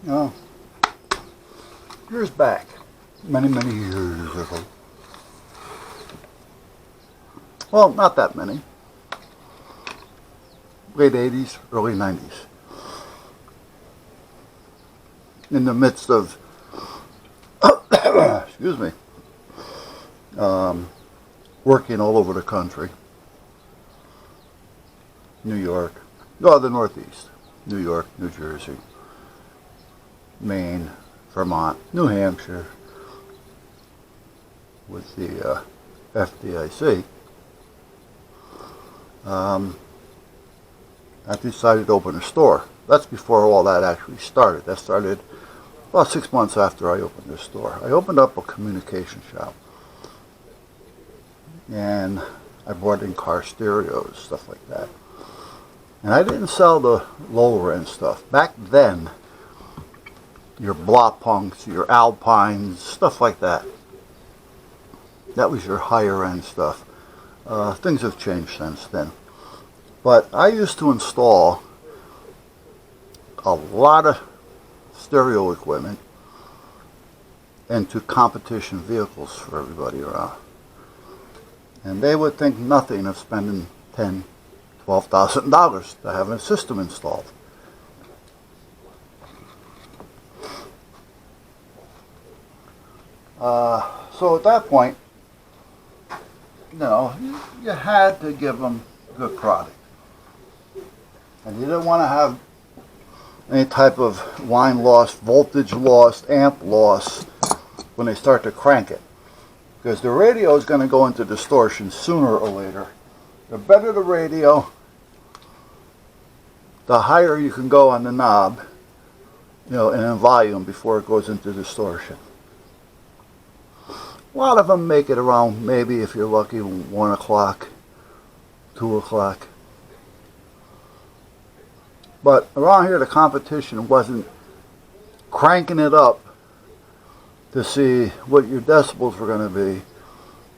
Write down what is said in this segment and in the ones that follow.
know, years back, many, many years ago. Well, not that many. Late 80s, early 90s. In the midst of, excuse me, working all over the country. New York, no, the Northeast. New York, New Jersey, Maine, Vermont, New Hampshire, with the FDIC. I decided to open a store. That's before all that actually started. That started about 6 months after I opened this store. I opened up a communication shop. And I brought in car stereos, stuff like that. And I didn't sell the lower end stuff. Back then, your Blaupunks, your Alpines, stuff like that. That was your higher end stuff. Things have changed since then. But I used to install a lot of stereo equipment into competition vehicles for everybody around. And they would think nothing of spending $10,000, $12,000 to have a system installed. So at that point, you know, you had to give them good product. And you didn't want to have any type of line loss, voltage loss, amp loss when they start to crank it. Because the radio is going to go into distortion sooner or later. The better the radio, the higher you can go on the knob, you know, and in volume before it goes into distortion. A lot of them make it around, maybe if you're lucky, 1 o'clock, 2 o'clock. But around here the competition wasn't cranking it up to see what your decibels were going to be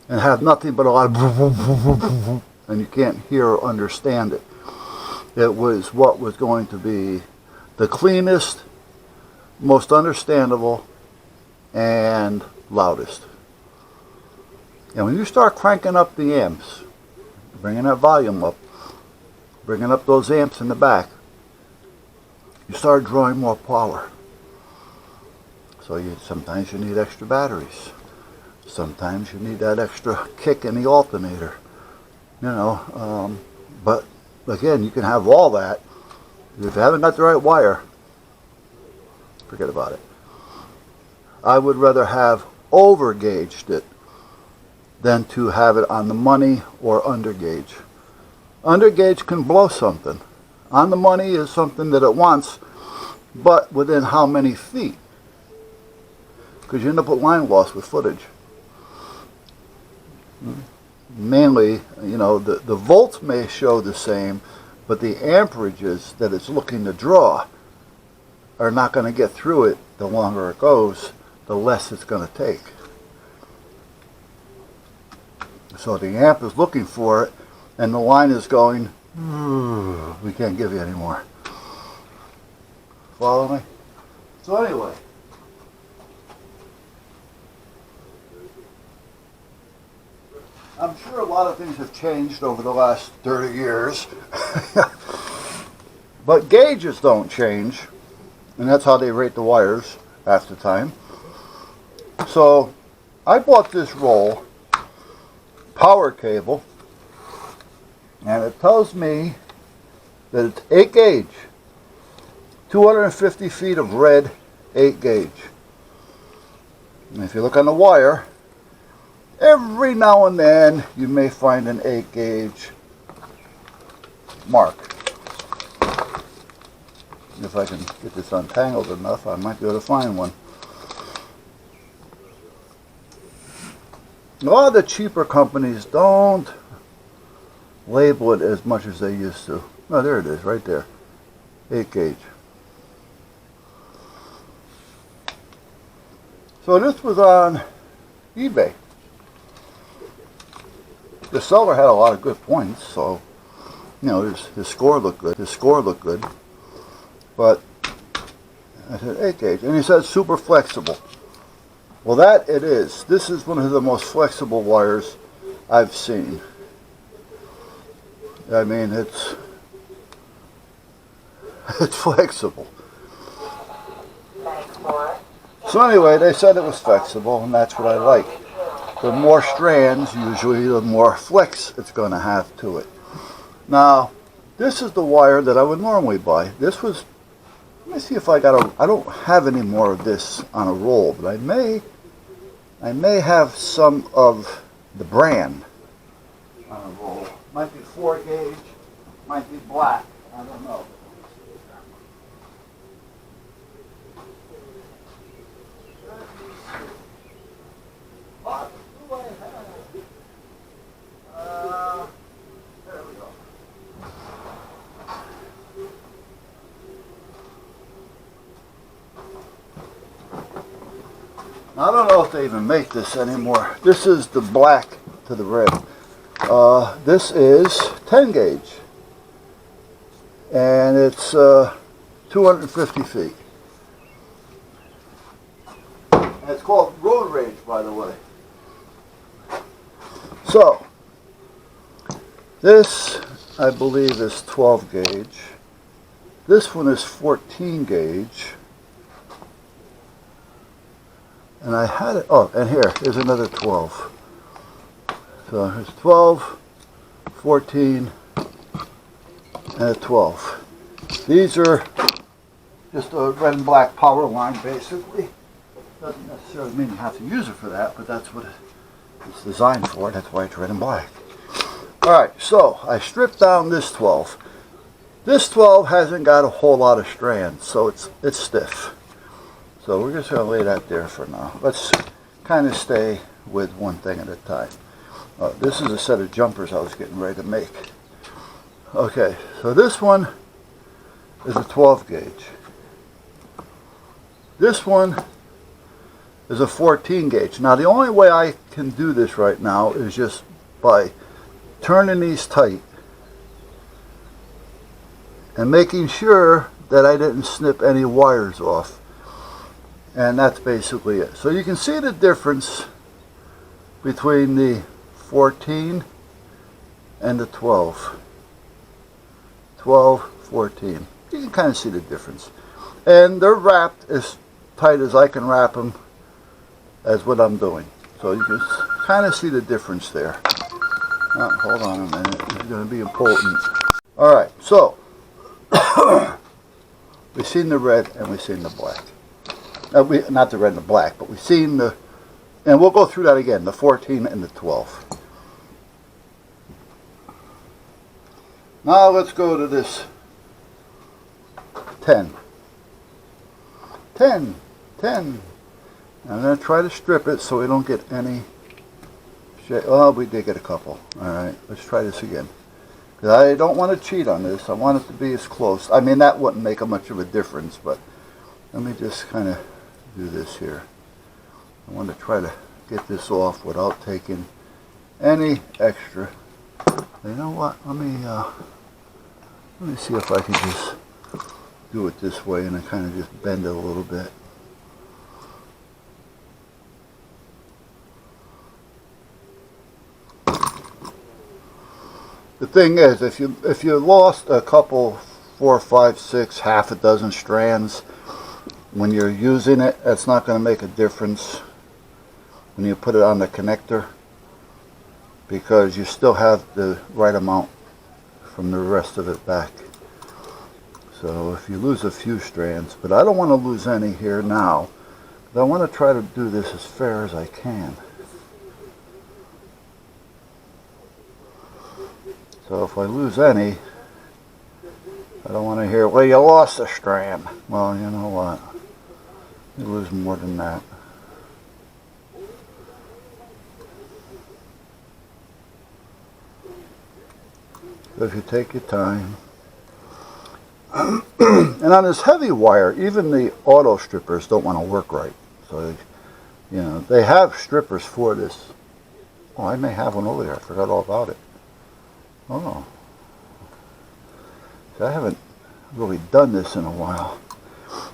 and have nothing but a lot of and you can't hear or understand it. It was what was going to be the cleanest, most understandable, and loudest. And when you start cranking up the amps, bringing that volume up, bringing up those amps in the back, you start drawing more power. So sometimes you need extra batteries. Sometimes you need that extra kick in the alternator. You know, but again, you can have all that. If you haven't got the right wire, forget about it. I would rather have overgauged it than to have it on the money or undergauge. Undergauge can blow something. On the money is something that it wants, but within how many feet? Because you end up with line loss with footage. Mainly, you know, the volts may show the same, but the amperages that it's looking to draw are not going to get through it. The longer it goes, the less it's going to take. So the amp is looking for it, and the line is going, we can't give you any more. Follow me? So anyway, I'm sure a lot of things have changed over the last 30 years. But gauges don't change, and that's how they rate the wires half the time. So I bought this roll power cable, and it tells me that it's 8 gauge, 250 feet of red 8 gauge. And if you look on the wire, every now and then you may find an 8 gauge mark. If I can get this untangled enough, I might be able to find one. A lot of the cheaper companies don't label it as much as they used to. Oh, there it is, right there. 8 gauge. So this was on eBay. The seller had a lot of good points, so you know his score looked good. His score looked good, but I said, 8 gauge. And he said, super flexible. Well, that it is. This is one of the most flexible wires I've seen. I mean, it's flexible. So anyway, they said it was flexible, and that's what I like. The more strands, usually, the more flex it's going to have to it. Now, this is the wire that I would normally buy. This was, let me see if I don't have any more of this on a roll, but I may have some of the brand on a roll. Might be 4 gauge, might be black, I don't know. There we go. I don't know if they even make this anymore. This is the black to the red. This is 10 gauge. And it's 250 feet. And it's called road rage, by the way. So, this, I believe, is 12 gauge. This one is 14 gauge. And I had it, oh, and here's another 12. So here's 12, 14, and a 12. These are just a red and black power line, basically. Doesn't necessarily mean you have to use it for that, but that's what it's designed for. That's why it's red and black. Alright, so I stripped down this 12. This 12 hasn't got a whole lot of strands, so it's stiff. So we're just going to lay that there for now. Let's kind of stay with one thing at a time. This is a set of jumpers I was getting ready to make. Okay, so this one is a 12 gauge. This one is a 14 gauge. Now the only way I can do this right now is just by turning these tight and making sure that I didn't snip any wires off. And that's basically it. So you can see the difference between the 14 and the 12. 12, 14. You can kind of see the difference. And they're wrapped as tight as I can wrap them as what I'm doing. So you can kind of see the difference there. Oh, hold on a minute. It's going to be important. Alright, so we've seen the red and we've seen the black. Not the red and the black, but we've seen the, and we'll go through that again, the 14 and the 12. Now let's go to this 10. 10. I'm going to try to strip it so we don't get any shade. Oh, we did get a couple. Alright, let's try this again. Because I don't want to cheat on this. I want it to be as close. I mean, that wouldn't make much of a difference, but let me just kind of do this here. I want to try to get this off without taking any extra. You know what? Let me see if I can just do it this way and then kind of just bend it a little bit. The thing is, if you lost a couple, 4, 5, 6, half a dozen strands when you're using it, that's not going to make a difference when you put it on the connector, because you still have the right amount from the rest of it back. So if you lose a few strands, but I don't want to lose any here now, but I want to try to do this as fair as I can. So if I lose any, I don't want to hear, well, you lost a strand. Well, you know what? You lose more than that. So if you take your time. And on this heavy wire, even the auto strippers don't want to work right. So, you know, they have strippers for this. Oh, I may have one over there. I forgot all about it. Oh. I haven't really done this in a while.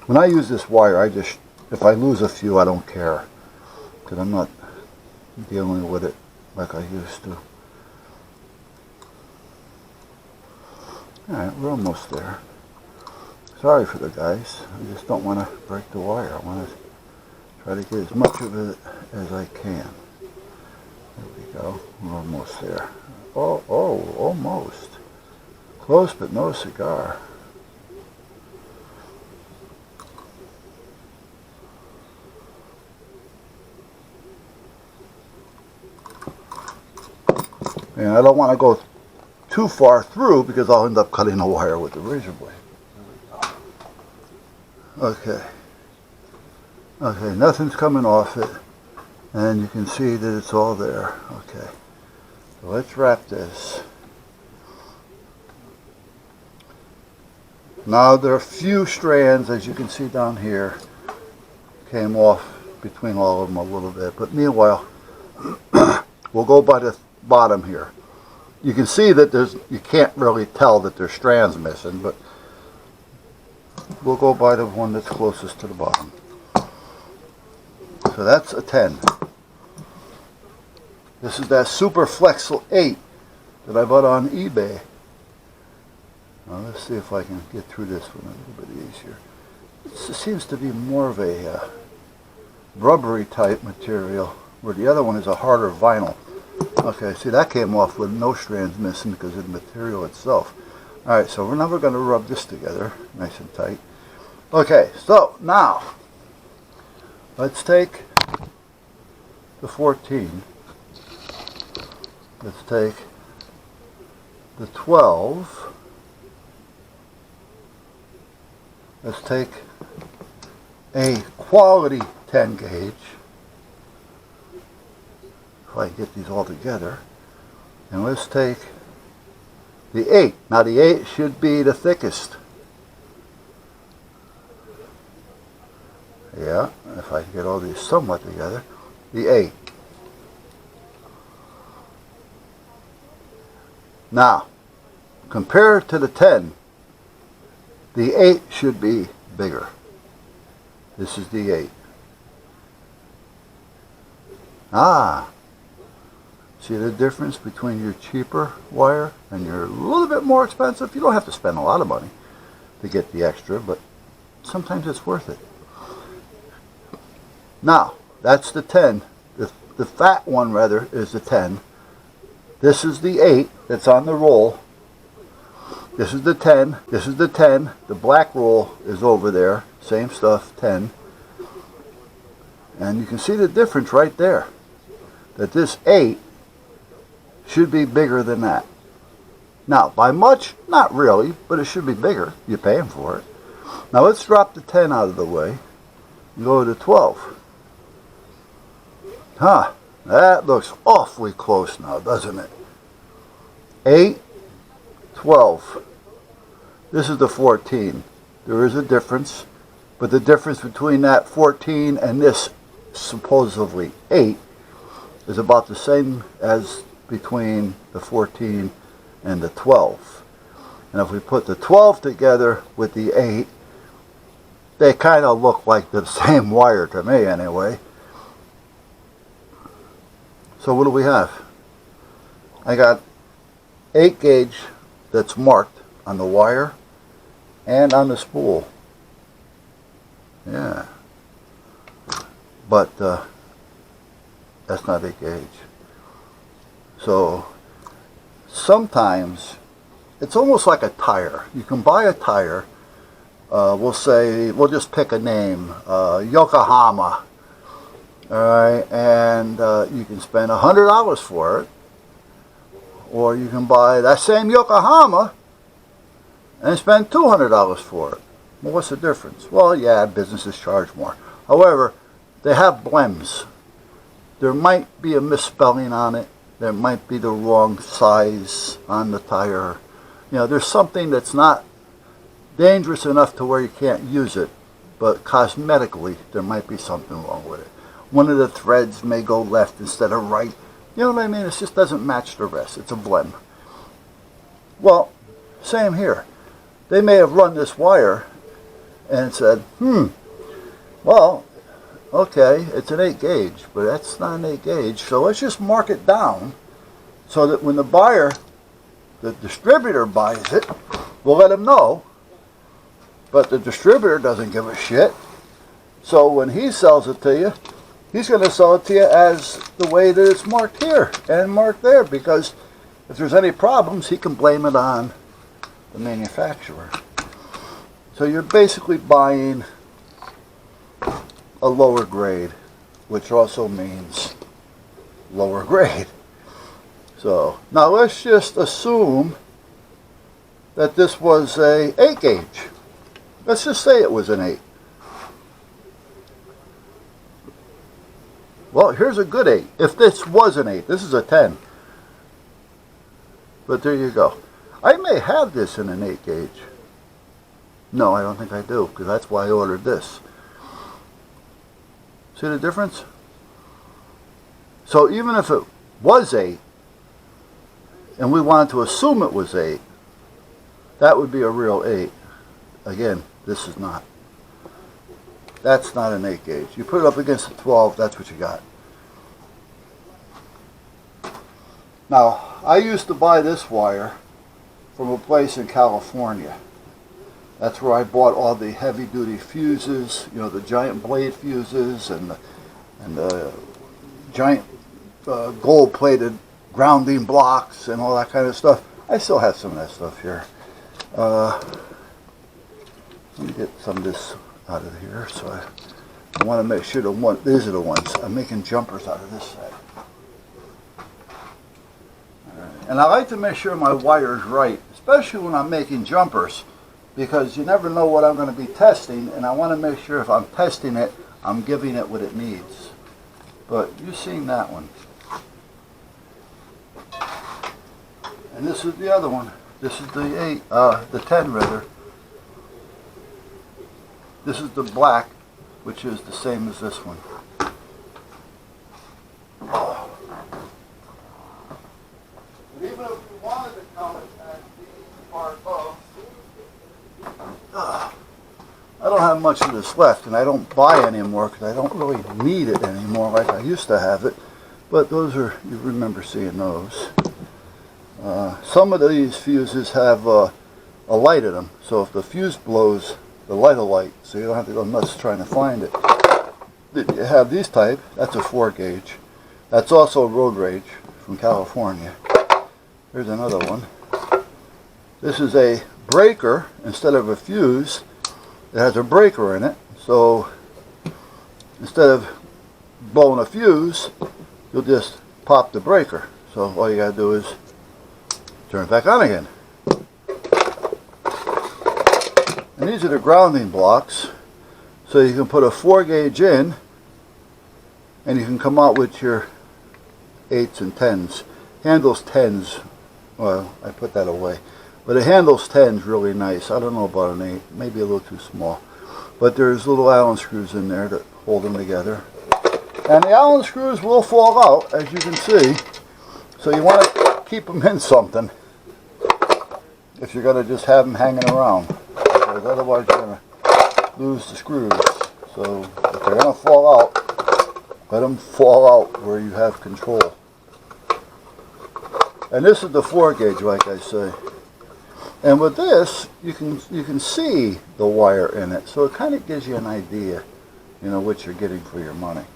When I use this wire, if I lose a few, I don't care, because I'm not dealing with it like I used to. Alright, we're almost there. Sorry for the guys. I just don't want to break the wire. I want to try to get as much of it as I can. There we go. We're almost there. Oh, almost. Close, but no cigar. And I don't want to go too far through because I'll end up cutting the wire with the razor blade. Okay. Okay, nothing's coming off it. And you can see that it's all there. Okay. So let's wrap this. Now there are a few strands, as you can see down here, came off between all of them a little bit. But meanwhile, we'll go by the bottom here. You can see that you can't really tell that there's strands missing, but we'll go by the one that's closest to the bottom. So that's a 10. This is that Super Flexel 8 that I bought on eBay. Now let's see if I can get through this one a little bit easier. It seems to be more of a rubbery type material, where the other one is a harder vinyl. Okay, see, that came off with no strands missing because of the material itself. Alright, so now we're going to rub this together nice and tight. Okay, so now let's take the 14. Let's take the 12. Let's take a quality 10 gauge. If I get these all together. And let's take the 8. Now the 8 should be the thickest. Yeah, if I can get all these somewhat together. The 8. Now, compared to the 10, the 8 should be bigger. This is the 8. Ah, see the difference between your cheaper wire and your a little bit more expensive? You don't have to spend a lot of money to get the extra, but sometimes it's worth it. Now, that's the 10. The fat one, rather, is the 10. This is the 8 that's on the roll. This is the 10. This is the 10. The black roll is over there. Same stuff, 10. And you can see the difference right there. That this 8 should be bigger than that. Now, by much, not really, but it should be bigger. You're paying for it. Now let's drop the 10 out of the way and go to 12. Huh, that looks awfully close now, doesn't it? 8, 12. This is the 14. There is a difference, but the difference between that 14 and this supposedly 8 is about the same as between the 14 and the 12. And if we put the 12 together with the 8, they kind of look like the same wire to me anyway. So what do we have? I got 8 gauge that's marked on the wire and on the spool. Yeah. But that's not 8 gauge. So sometimes it's almost like a tire. You can buy a tire. We'll just pick a name, Yokohama. Alright, and you can spend $100 for it, or you can buy that same Yokohama and spend $200 for it. Well, what's the difference? Well, yeah, businesses charge more. However, they have blems. There might be a misspelling on it. There might be the wrong size on the tire. You know, there's something that's not dangerous enough to where you can't use it, but cosmetically, there might be something wrong with it. One of the threads may go left instead of right. You know what I mean? It just doesn't match the rest. It's a blem. Well, same here. They may have run this wire and said, well, okay, it's an 8 gauge, but that's not an 8 gauge, so let's just mark it down so that when the buyer, the distributor buys it, we'll let him know, but the distributor doesn't give a shit. So when he sells it to you, he's going to sell it to you as the way that it's marked here and marked there, because if there's any problems, he can blame it on the manufacturer. So you're basically buying a lower grade, which also means lower grade. So now let's just assume that this was a 8 gauge. Let's just say it was an 8. Well, here's a good 8. If this was an 8, this is a 10. But there you go. I may have this in an 8 gauge. No, I don't think I do, because that's why I ordered this. See the difference? So even if it was 8, and we wanted to assume it was 8, that would be a real 8. Again, this is not. That's not an 8 gauge. You put it up against a 12, that's what you got. Now, I used to buy this wire from a place in California. That's where I bought all the heavy-duty fuses, you know, the giant blade fuses and the giant gold-plated grounding blocks and all that kind of stuff. I still have some of that stuff here. Let me get some of this out of here. So I want to make sure these are the ones. I'm making jumpers out of this side. And I like to make sure my wire is right, especially when I'm making jumpers, because you never know what I'm going to be testing, and I want to make sure if I'm testing it, I'm giving it what it needs. But you've seen that one. And this is the other one. This is the 10 rather. This is the black, which is the same as this one. Oh. But even if you wanted to count it as the part of, I don't have much of this left, and I don't buy any more because I don't really need it anymore like I used to have it. But those are, you remember seeing those. Some of these fuses have a light in them, so if the fuse blows, the light will light, so you don't have to go nuts trying to find it. You have these type, that's a 4 gauge. That's also road rage from California. Here's another one. This is a breaker instead of a fuse. It has a breaker in it, so instead of blowing a fuse, you'll just pop the breaker. So all you gotta do is turn it back on again. And these are the grounding blocks, so you can put a 4 gauge in and you can come out with your 8s and 10s. Handles 10s, well, I put that away, but it handles 10s really nice. I don't know about an 8, maybe a little too small, but there's little Allen screws in there that hold them together, and the Allen screws will fall out, as you can see, so you want to keep them in something if you're going to just have them hanging around, because otherwise you're going to lose the screws. So if they're going to fall out, let them fall out where you have control. And this is the 4 gauge, like I say. And with this, you can see the wire in it, so it kind of gives you an idea, you know, what you're getting for your money.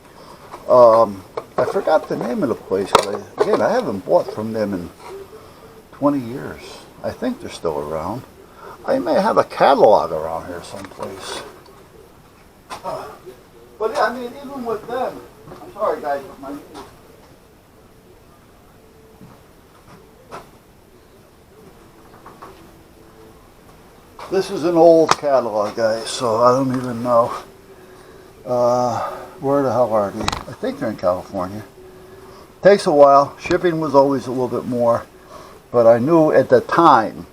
I forgot the name of the place. Again, I haven't bought from them in 20 years. I think they're still around. I may have a catalog around here someplace. But yeah, I mean, even with them, I'm sorry guys, but my this is an old catalog, guys, so I don't even know. Where the hell are they? I think they're in California. Takes a while. Shipping was always a little bit more. But I knew at the time,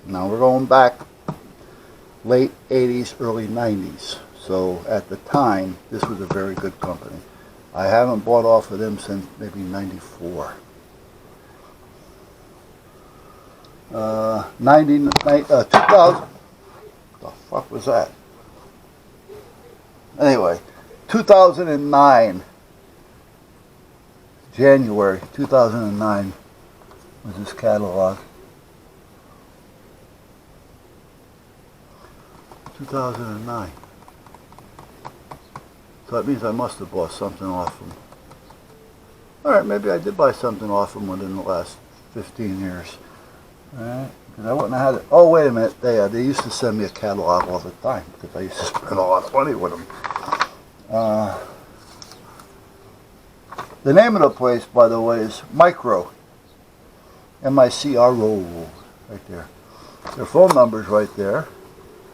now we're going back late 80s, early 90s. So at the time, this was a very good company. I haven't bought off of them since maybe 94. 2000. The fuck was that? Anyway, 2009, January 2009 was this catalog. 2009. So that means I must have bought something off them. Alright, maybe I did buy something off them within the last 15 years. Alright, because I wouldn't have had it. Oh, wait a minute. They used to send me a catalog all the time because I used to spend a lot of money with them. The name of the place, by the way, is Micro. M-I-C-R-O, right there. Their phone number's right there.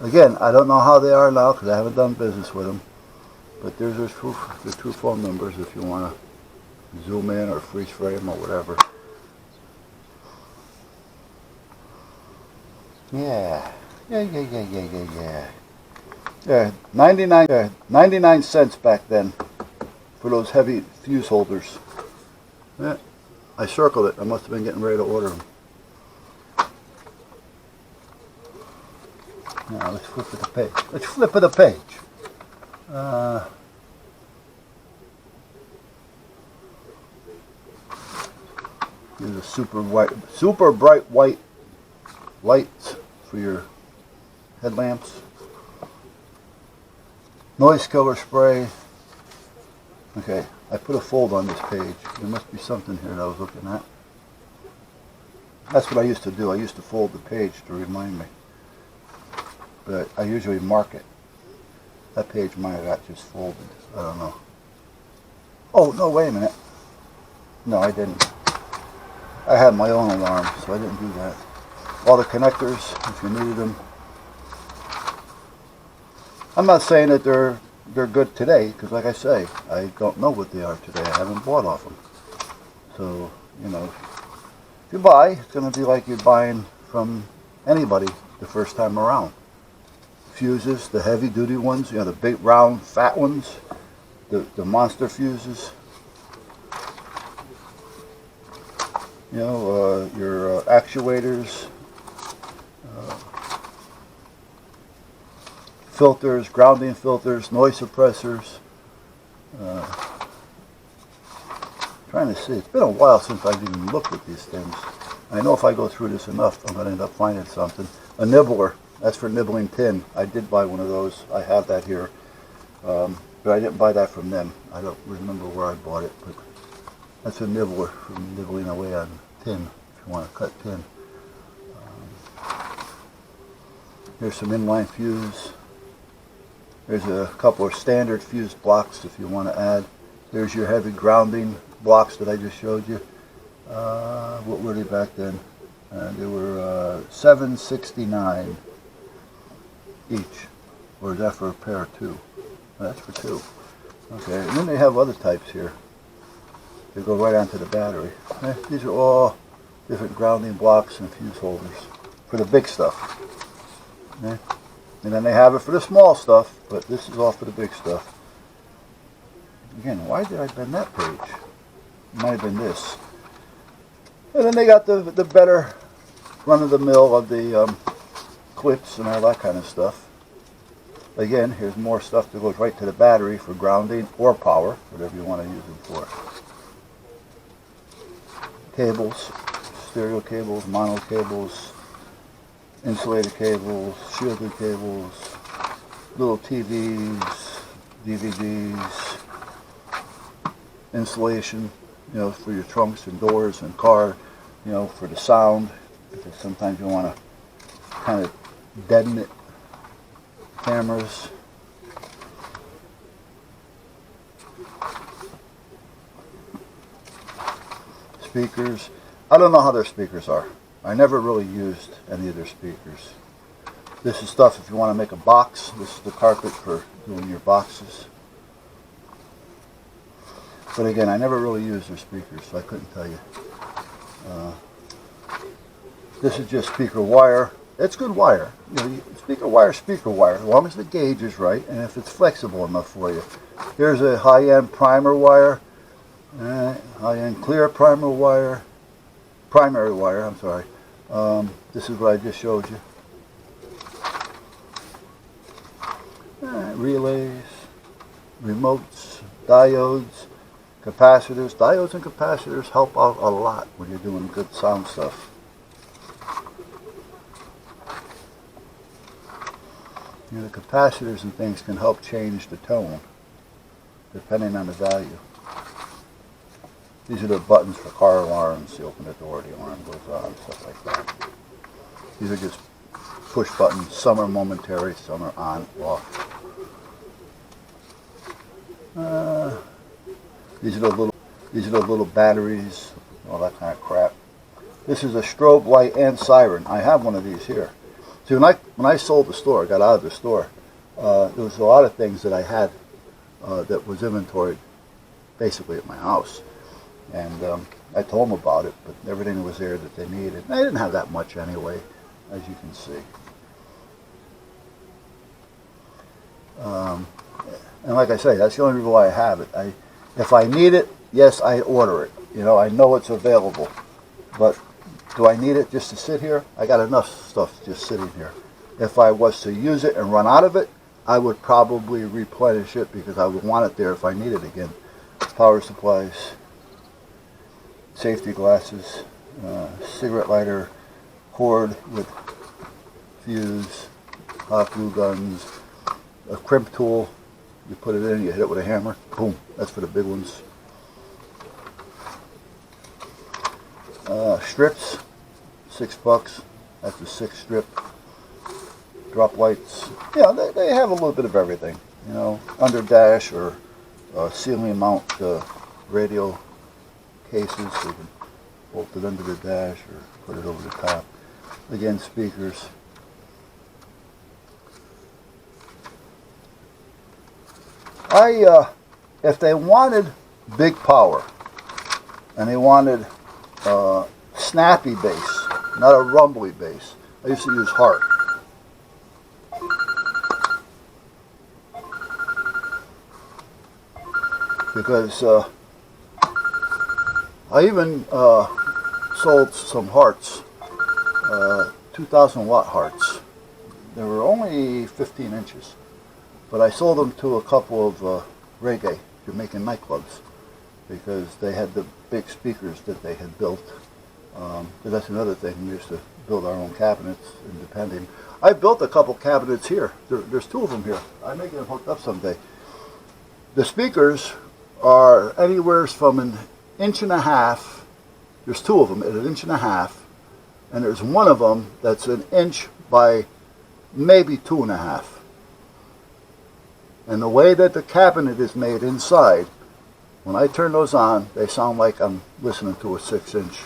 Again, I don't know how they are now because I haven't done business with them. But there's their two phone numbers if you want to zoom in or freeze frame or whatever. Yeah. Yeah, 99 cents back then for those heavy fuse holders. Yeah, I circled it. I must have been getting ready to order them. Now let's flip to the page. Let's flip to the page. Here's a super bright white lights for your headlamps. Noise killer spray. Okay, I put a fold on this page. There must be something here that I was looking at. That's what I used to do. I used to fold the page to remind me. But I usually mark it. That page might have got just folded. I don't know. Oh, no, wait a minute. No, I didn't. I had my own alarm, so I didn't do that. All the connectors, if you needed them. I'm not saying that they're good today, because like I say, I don't know what they are today. I haven't bought off them. So, you know, if you buy, it's going to be like you're buying from anybody the first time around. Fuses, the heavy duty ones, you know, the big round fat ones, the monster fuses. You know, your actuators, filters, grounding filters, noise suppressors. Trying to see, it's been a while since I've even looked at these things. I know if I go through this enough, I'm going to end up finding something. A nibbler, that's for nibbling tin. I did buy one of those. I have that here. But I didn't buy that from them. I don't remember where I bought it, but that's a nibbler for nibbling away on tin, if you want to cut tin. Here's some inline fuse. There's a couple of standard fuse blocks if you want to add. There's your heavy grounding blocks that I just showed you. What were they back then? They were $7.69 each. Or is that for a pair of two? Oh, that's for two. Okay, and then they have other types here. They go right onto the battery. These are all different grounding blocks and fuse holders for the big stuff. And then they have it for the small stuff, but this is all for the big stuff. Again, why did I bend that page? It might have been this. And then they got the better run-of-the-mill of the clips and all that kind of stuff. Again, here's more stuff that goes right to the battery for grounding or power, whatever you want to use them for. Cables, stereo cables, mono cables, insulated cables, shielded cables, little TVs, DVDs, insulation, you know, for your trunks and doors and car, you know, for the sound, because sometimes you want to kind of deaden it. Cameras. Speakers. I don't know how their speakers are. I never really used any of their speakers. This is stuff if you want to make a box. This is the carpet for doing your boxes. But again, I never really used their speakers, so I couldn't tell you. This is just speaker wire. It's good wire. You know, speaker wire, as long as the gauge is right and if it's flexible enough for you. Here's a high-end primer wire, high-end clear primer wire, primary wire, I'm sorry. This is what I just showed you. Relays, remotes, diodes, capacitors. Diodes and capacitors help out a lot when you're doing good sound stuff. You know, the capacitors and things can help change the tone depending on the value. These are the buttons for car alarms. You open the door, the alarm goes on, stuff like that. These are just push buttons. Some are momentary, some are on, off. These are the little batteries, all that kind of crap. This is a strobe light and siren. I have one of these here. See, when I sold the store, got out of the store, there was a lot of things that I had that was inventoried basically at my house. And I told them about it, but everything was there that they needed. And I didn't have that much anyway, as you can see. And like I say, that's the only reason why I have it. If I need it, yes, I order it. You know, I know it's available. But do I need it just to sit here? I got enough stuff just sitting here. If I was to use it and run out of it, I would probably replenish it because I would want it there if I need it again. Power supplies, safety glasses, cigarette lighter, cord with fuse, hot glue guns, a crimp tool. You put it in, you hit it with a hammer, boom, that's for the big ones. Strips, $6, that's a 6 strip. Drop lights, yeah, they have a little bit of everything, you know, under dash or ceiling mount radio cases, so you can bolt it under the dash or put it over the top. Again, speakers. If they wanted big power and they wanted snappy bass, not a rumbly bass, I used to use Hart. Because I even sold some Harts, 2,000 watt Harts. They were only 15 inches. But I sold them to a couple of reggae Jamaican nightclubs because they had the big speakers that they had built. That's another thing. We used to build our own cabinets independent. I built a couple cabinets here. There's 2 of them here. I may get them hooked up someday. The speakers are anywhere from 1.5 inches. There's 2 of them at 1.5 inches, and there's one of them that's 1 inch by maybe 2.5 inches. And the way that the cabinet is made inside, when I turn those on, they sound like I'm listening to a 6-inch.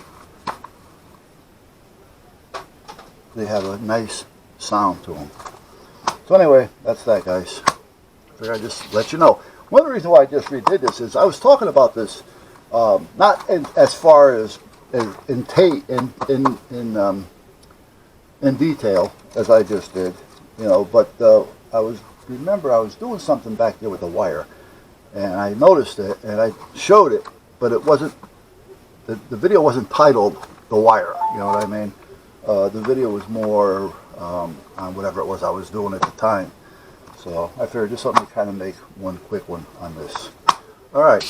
They have a nice sound to them. So anyway, that's that, guys. I figured I'd just let you know. One of the reasons why I just redid this is I was talking about this, not as far as in detail as I just did, you know, but remember I was doing something back there with the wire, and I noticed it and I showed it, but it wasn't, the video wasn't titled The Wire, you know what I mean? The video was more on whatever it was I was doing at the time. So I figured just something to kind of make one quick one on this. Alright,